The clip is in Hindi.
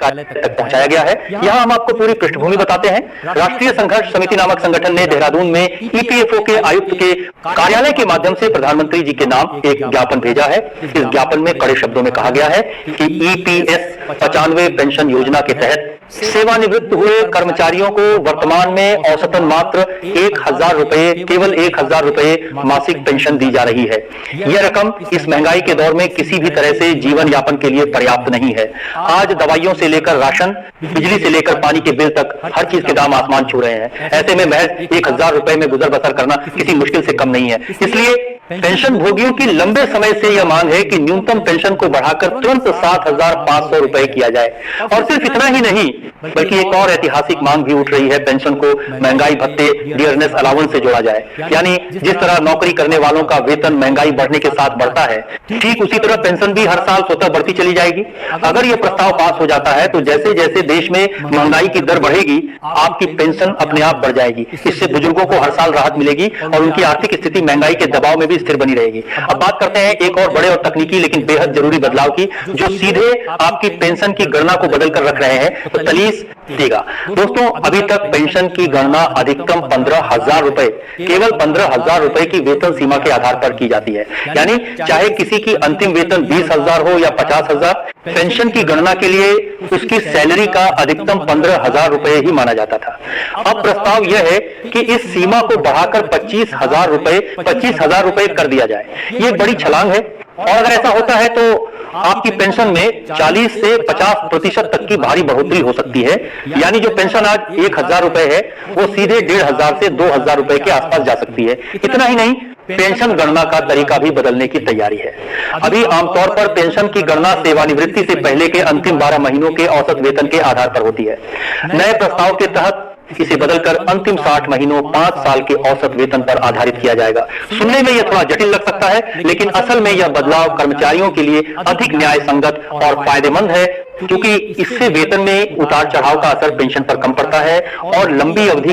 कार्यालय तक पहुंचाया गया है। यहां हम आपको पूरी पृष्ठभूमि बताते हैं। राष्ट्रीय संघर्ष समिति नामक संगठन ने देहरादून में ईपीएफओ के आयुक्त के कार्यालय के माध्यम से प्रधानमंत्री जी के नाम एक ज्ञापन भेजा है। इस ज्ञापन में कड़े शब्दों में कहा गया है कि ईपीएस 95 पेंशन योजना के तहत सेवानिवृत्त हुए कर्मचारियों को वर्तमान में औसतन मात्र 1,000 रुपए, केवल 1,000 रुपए मासिक पेंशन दी जा रही है। यह रकम इस महंगाई के दौर में किसी भी तरह से जीवन यापन के लिए पर्याप्त नहीं है। आज दवाइयों से लेकर राशन, बिजली से लेकर पानी के बिल तक हर चीज के दाम आसमान छू रहे हैं। ऐसे में महज 1,000 रुपए में गुजर बसर करना किसी मुश्किल से कम नहीं है। इसलिए पेंशन भोगियों की लंबे समय से यह मांग है कि न्यूनतम पेंशन को बढ़ाकर तुरंत 7,500 रुपए किया जाए। और सिर्फ इतना ही नहीं, बल्कि एक और ऐतिहासिक मांग भी उठ रही है, पेंशन को महंगाई भत्ते, डियरनेस अलाउंस से जोड़ा जाए। यानी जिस तरह नौकरी करने वालों का वेतन महंगाई बढ़ने के साथ बढ़ता है, ठीक उसी तरह पेंशन भी हर साल स्वतः बढ़ती चली जाएगी। अगर यह प्रस्ताव पास हो जाता है तो जैसे जैसे देश में महंगाई की दर बढ़ेगी, आपकी पेंशन अपने आप बढ़ जाएगी। इससे बुजुर्गों को हर साल राहत मिलेगी और उनकी आर्थिक स्थिति महंगाई के दबाव में भी स्थिर बनी रहेगी। अब बात करते हैं एक और बड़े और तकनीकी लेकिन बेहद जरूरी बदलाव की, जो सीधे आपकी पेंशन की गणना को बदल कर रख रहे हैं। तो तलीस देगा। दोस्तों, अभी तक पेंशन की गणना अधिकतम 15,000 रुपए, केवल 15,000 रुपए की वेतन सीमा के आधार पर की जाती है। यानी चाहे किसी की अंतिम वेतन 20,000 हो या 50,000, पेंशन की गणना के लिए उसकी सैलरी का अधिकतम 15,000 रुपए ही माना जाता था। अब प्रस्ताव यह है कि इस सीमा को बढ़ाकर 25,000 रुपए कर दिया जाए। ये एक बड़ी छलांग है और अगर ऐसा होता है तो आपकी पेंशन में 40 से 50% तक की भारी बढ़ोतरी हो सकती है। यानी जो पेंशन आज 1,000 रुपए है, वो सीधे 1,500 से 2,000 रुपए के आसपास जा सकती है। इतना ही नहीं, पेंशन गणना का तरीका भी बदलने की तैयारी है। अभी आमतौर पर पेंशन की गणना सेवानिवृत्ति से पहले के अंतिम 12 महीनों के औसत वेतन के आधार पर होती है। नए प्रस्ताव के तहत इसे बदलकर अंतिम 60 महीनों 5 साल के औसत वेतन पर आधारित किया जाएगा। सुनने में यह थोड़ा जटिल लग सकता है, लेकिन असल में यह बदलाव कर्मचारियों के लिए अधिक न्याय संगत और फायदेमंद है, क्योंकि इससे वेतन में उतार चढ़ाव का असर पेंशन पर कम पड़ता है और लंबी अवधि